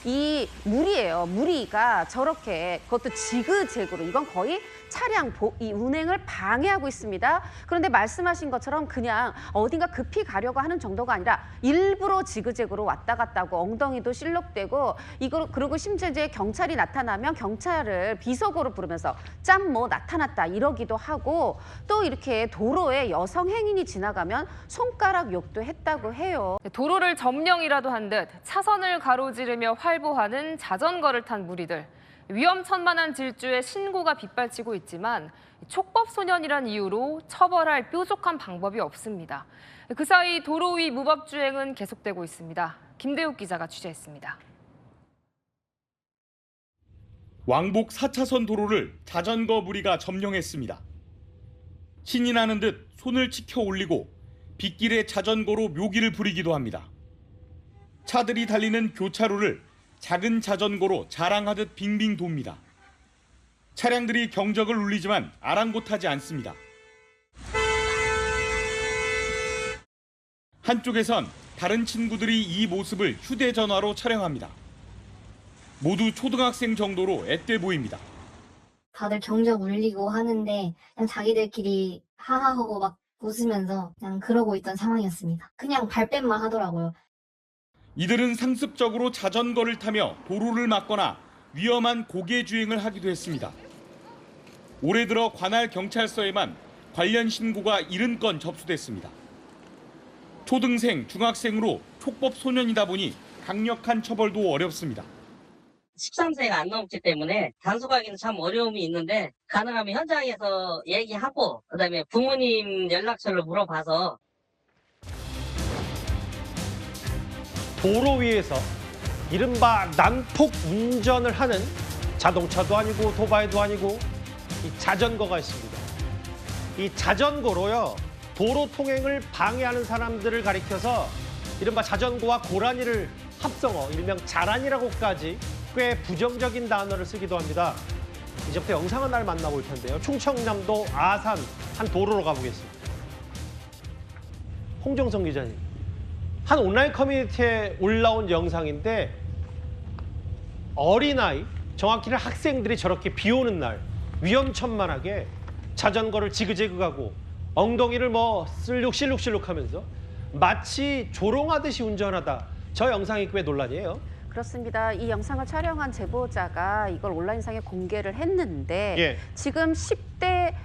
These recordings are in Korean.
이 무리예요. 무리가 저렇게 그것도 지그재그로 이건 거의 차량 이 운행을 방해하고 있습니다. 그런데 말씀하신 것처럼 그냥 어딘가 급히 가려고 하는 정도가 아니라 일부러 지그재그로 왔다 갔다 하고 엉덩이도 실룩대고 이거 그리고 심지어 이제 경찰이 나타나면 경찰을 비속어로 부르면서 짬 뭐 나타났다 이러기도 하고 또 이렇게 도로에 여성 행인이 지나가면 손가락 욕도 했다고 해요. 도로를 점령이라도 한 듯 차선을 가로지르며 활보하는 자전거를 탄 무리들. 위험천만한 질주에 신고가 빗발치고 있지만 촉법소년이란 이유로 처벌할 뾰족한 방법이 없습니다. 그 사이 도로 위 무법주행은 계속되고 있습니다. 김대욱 기자가 취재했습니다. 왕복 4차선 도로를 자전거 무리가 점령했습니다. 신이 나는 듯 손을 치켜 올리고 빗길에 자전거로 묘기를 부리기도 합니다. 차들이 달리는 교차로를 작은 자전거로 자랑하듯 빙빙 돕니다. 차량들이 경적을 울리지만 아랑곳하지 않습니다. 한쪽에선 다른 친구들이 이 모습을 휴대전화로 촬영합니다. 모두 초등학생 정도로 앳돼 보입니다. 다들 경적 울리고 하는데 그냥 자기들끼리 하하하고 막 웃으면서 그냥 그러고 있던 상황이었습니다. 그냥 발뺌만 하더라고요. 이들은 상습적으로 자전거를 타며 도로를 막거나 위험한 고개 주행을 하기도 했습니다. 올해 들어 관할 경찰서에만 관련 신고가 70건 접수됐습니다. 초등생, 중학생으로 촉법 소년이다 보니 강력한 처벌도 어렵습니다. 13세가 안 넘기 때문에 단속하기는 참 어려움이 있는데 가능하면 현장에서 얘기하고 그다음에 부모님 연락처를 물어봐서 도로 위에서 이른바 난폭 운전을 하는 자동차도 아니고 도바이도 아니고 이 자전거가 있습니다. 이 자전거로요 도로 통행을 방해하는 사람들을 가리켜서 이른바 자전거와 고라니를 합성어 일명 자란이라고까지 꽤 부정적인 단어를 쓰기도 합니다. 이제부터 영상 하나를 만나볼 텐데요. 충청남도 아산 한 도로로 가보겠습니다. 홍정성 기자님, 한 온라인 커뮤니티에 올라온 영상인데 어린아이, 정확히는 학생들이 저렇게 비 오는 날 위험천만하게 자전거를 지그재그 가고 엉덩이를 뭐 실룩실룩 하면서 마치 조롱하듯이 운전하다. 저 영상이 꽤 논란이에요. 그렇습니다. 이 영상을 촬영한 제보자가 이걸 온라인상에 공개를 했는데 예. 지금 10대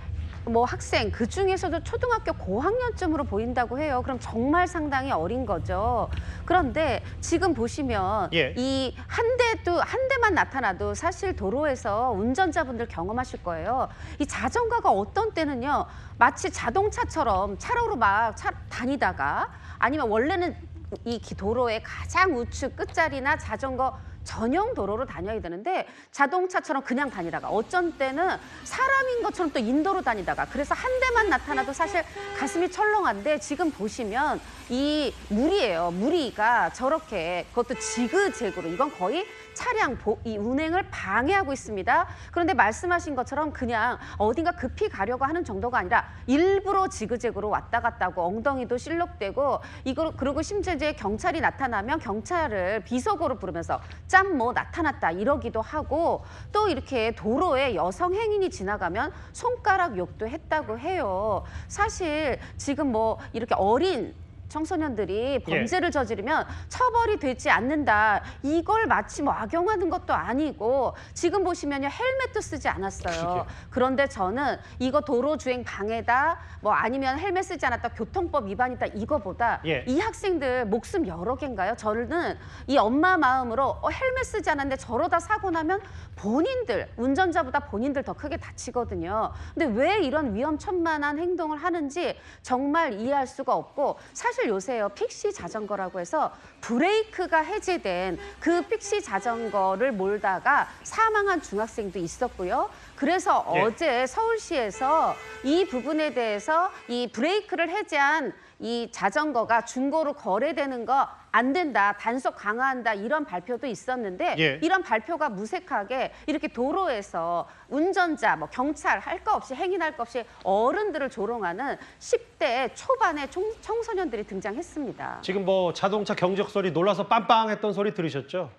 학생 그 중에서도 초등학교 고학년쯤으로 보인다고 해요. 그럼 정말 상당히 어린 거죠. 그런데 지금 보시면 예. 이 한 대만 나타나도 사실 도로에서 운전자분들 경험하실 거예요. 이 자전거가 어떤 때는요 마치 자동차처럼 차로로 막 다니다가 아니면 원래는 이 도로의 가장 우측 끝자리나 자전거 전용 도로로 다녀야 되는데 자동차처럼 그냥 다니다가 어쩐 때는 사람인 것처럼 또 인도로 다니다가 그래서 한 대만 나타나도 사실 가슴이 철렁한데 지금 보시면 이 무리예요. 무리가 저렇게 그것도 지그재그로 이건 거의 차량 이 운행을 방해하고 있습니다. 그런데 말씀하신 것처럼 그냥 어딘가 급히 가려고 하는 정도가 아니라 일부러 지그재그로 왔다 갔다 하고 엉덩이도 실룩대고 이거 그리고 심지어 이제 경찰이 나타나면 경찰을 비속어로 부르면서 짬 뭐 나타났다 이러기도 하고 또 이렇게 도로에 여성 행인이 지나가면 손가락 욕도 했다고 해요. 사실 지금 이렇게 어린 청소년들이 범죄를 저지르면 처벌이 되지 않는다. 이걸 마치 악용하는 것도 아니고 지금 보시면요 헬멧도 쓰지 않았어요. 그런데 저는 이거 도로주행 방해다 아니면 헬멧 쓰지 않았다 교통법 위반이다 이거보다 이 학생들 목숨 여러 개인가요? 저는 이 엄마 마음으로 헬멧 쓰지 않았는데 저러다 사고 나면 본인들 운전자보다 본인들 더 크게 다치거든요. 근데 왜 이런 위험천만한 행동을 하는지 정말 이해할 수가 없고 사실 요새요 픽시 자전거라고 해서 브레이크가 해제된 그 픽시 자전거를 몰다가 사망한 중학생도 있었고요. 그래서 어제 서울시에서 이 부분에 대해서 이 브레이크를 해제한 이 자전거가 중고로 거래되는 거 안 된다, 단속 강화한다 이런 발표도 있었는데 이런 발표가 무색하게 이렇게 도로에서 운전자, 경찰 할 거 없이 행인할 거 없이 어른들을 조롱하는 10대 초반의 청소년들이 등장했습니다. 지금 자동차 경적 소리 놀라서 빵빵했던 소리 들으셨죠?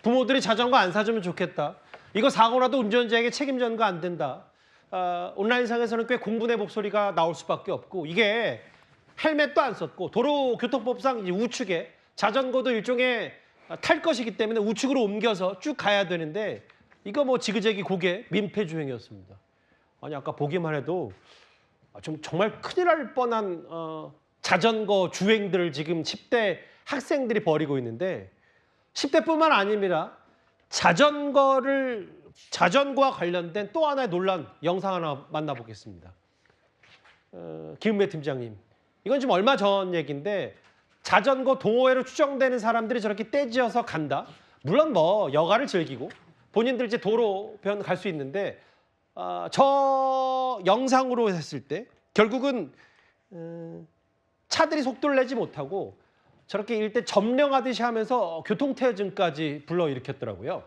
부모들이 자전거 안 사주면 좋겠다. 이거 사고 나도 운전자에게 책임 전가 안 된다. 온라인상에서는 꽤 공분의 목소리가 나올 수밖에 없고 이게 헬멧도 안 썼고 도로교통법상 이제 우측에 자전거도 일종의 탈 것이기 때문에 우측으로 옮겨서 쭉 가야 되는데 이거 뭐 지그재기 고개 민폐 주행이었습니다. 아니 아까 보기만 해도 좀 정말 큰일 날 뻔한 자전거 주행들을 지금 10대 학생들이 벌이고 있는데 10대뿐만 아닙니다. 자전거와 관련된 또 하나의 논란 영상 하나 만나보겠습니다. 김은배 팀장님, 이건 지금 얼마 전 얘기인데 자전거 동호회로 추정되는 사람들이 저렇게 떼지어서 간다. 물론 뭐 여가를 즐기고 본인들 이제 도로변 갈 수 있는데 저 영상으로 했을 때 결국은 차들이 속도를 내지 못하고 저렇게 일대 점령하듯이 하면서 교통체증까지 불러일으켰더라고요.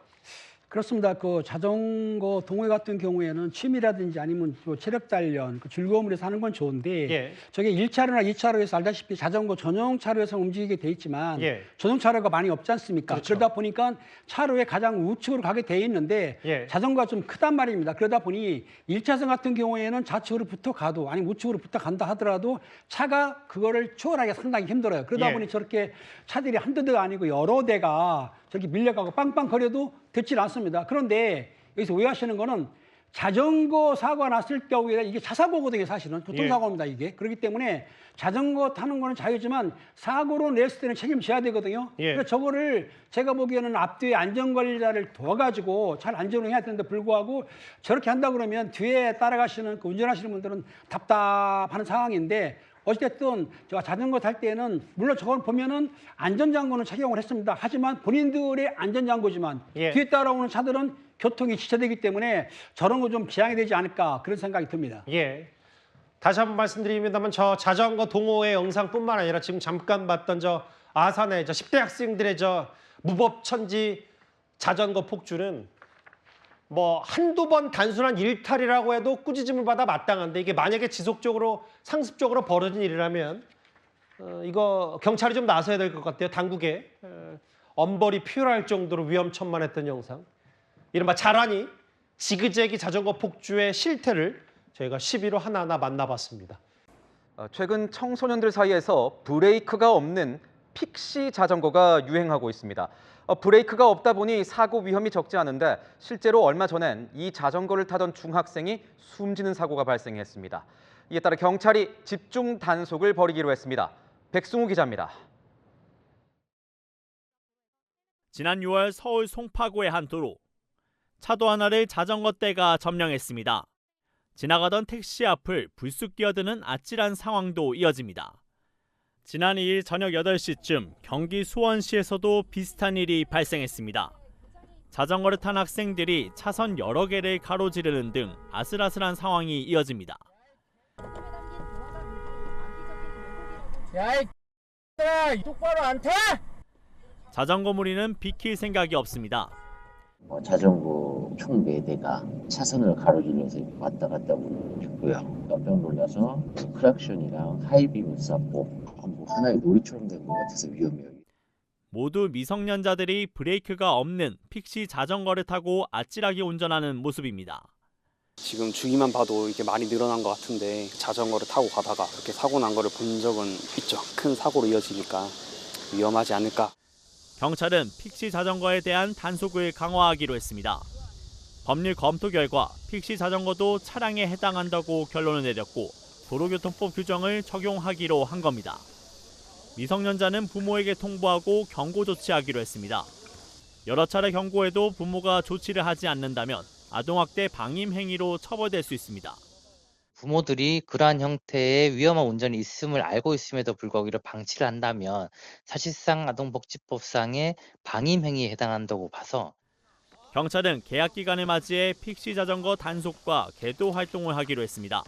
그렇습니다. 그 자전거 동호회 같은 경우에는 취미라든지 아니면 또 체력 단련, 그 즐거움을 위해서 하는 건 좋은데 예. 저게 1차로나 2차로에서 알다시피 자전거 전용 차로에서 움직이게 돼 있지만 예. 전용 차로가 많이 없지 않습니까? 그렇죠. 그러다 보니까 차로의 가장 우측으로 가게 돼 있는데 예. 자전거가 좀 크단 말입니다. 그러다 보니 1차선 같은 경우에는 좌측으로 붙어 가도 아니면 우측으로 붙어 간다 하더라도 차가 그거를 추월하기가 상당히 힘들어요. 그러다 예. 보니 저렇게 차들이 한두 대가 아니고 여러 대가 저렇게 밀려가고 빵빵거려도 듣질 않습니다. 그런데 여기서 오해하시는 거는 자전거 사고가 났을 경우에 이게 차사고거든요, 사실은. 교통사고입니다, 이게. 그렇기 때문에 자전거 타는 거는 자유지만 사고로 냈을 때는 책임져야 되거든요. 예. 그러니까 저거를 제가 보기에는 앞뒤에 안전관리자를 둬가지고 잘 안전운행해야 되는데 불구하고 저렇게 한다 그러면 뒤에 따라가시는 그 운전하시는 분들은 답답한 상황인데 어쨌든 제가 자전거 탈 때는 물론 저걸 보면은 안전장구는 착용을 했습니다. 하지만 본인들의 안전장구지만 예. 뒤에 따라오는 차들은 교통이 지체되기 때문에 저런 거 좀 지양이 되지 않을까 그런 생각이 듭니다. 예. 다시 한번 말씀드립니다만 저 자전거 동호회 영상뿐만 아니라 지금 잠깐 봤던 저 아산의 저 10대 학생들의 저 무법천지 자전거 폭주는 뭐 한두 번 단순한 일탈이라고 해도 꾸짖음을 받아 마땅한데 이게 만약에 지속적으로 상습적으로 벌어진 일이라면 이거 경찰이 좀 나서야 될 것 같아요. 당국에 엄벌이 필요할 정도로 위험천만했던 영상. 이른바 자라니 지그재기 자전거 폭주의 실태를 저희가 11호 하나하나 만나봤습니다. 최근 청소년들 사이에서 브레이크가 없는 픽시 자전거가 유행하고 있습니다. 브레이크가 없다 보니 사고 위험이 적지 않은데 실제로 얼마 전엔 이 자전거를 타던 중학생이 숨지는 사고가 발생했습니다. 이에 따라 경찰이 집중 단속을 벌이기로 했습니다. 백승우 기자입니다. 지난 6월 서울 송파구의 한 도로. 차도 하나를 자전거떼가 점령했습니다. 지나가던 택시 앞을 불쑥 끼어드는 아찔한 상황도 이어집니다. 지난 2일 저녁 8시쯤 경기 수원시에서도 비슷한 일이 발생했습니다. 자전거를 탄 학생들이 차선 여러 개를 가로지르는 등 아슬아슬한 상황이 이어집니다. 야, 이 똑바로 안 타? 자전거 무리는 비킬 생각이 없습니다. 자전거 총 4대가 차선을 가로질러서 왔다 갔다 했고요. 깜짝 놀라서 크락션이랑 하이빔을 쐈고 하나의 놀이처럼 된 것 같아서 위험해요. 모두 미성년자들이 브레이크가 없는 픽시 자전거를 타고 아찔하게 운전하는 모습입니다. 지금 주기만 봐도 이게 많이 늘어난 것 같은데 자전거를 타고 가다가 그렇게 사고 난 거를 본 적은 있죠. 큰 사고로 이어지니까 위험하지 않을까. 경찰은 픽시 자전거에 대한 단속을 강화하기로 했습니다. 법률 검토 결과 픽시 자전거도 차량에 해당한다고 결론을 내렸고 도로교통법 규정을 적용하기로 한 겁니다. 미성년자는 부모에게 통보하고 경고 조치하기로 했습니다. 여러 차례 경고해도 부모가 조치를 하지 않는다면 아동학대 방임 행위로 처벌될 수 있습니다. 부모들이 그러한 형태의 위험한 운전이 있음을 알고 있음에도 불구하고 이를 방치를 한다면 사실상 아동복지법상의 방임 행위에 해당한다고 봐서 경찰은 개학 기간을 맞이해 픽시 자전거 단속과 계도 활동을 하기로 했습니다.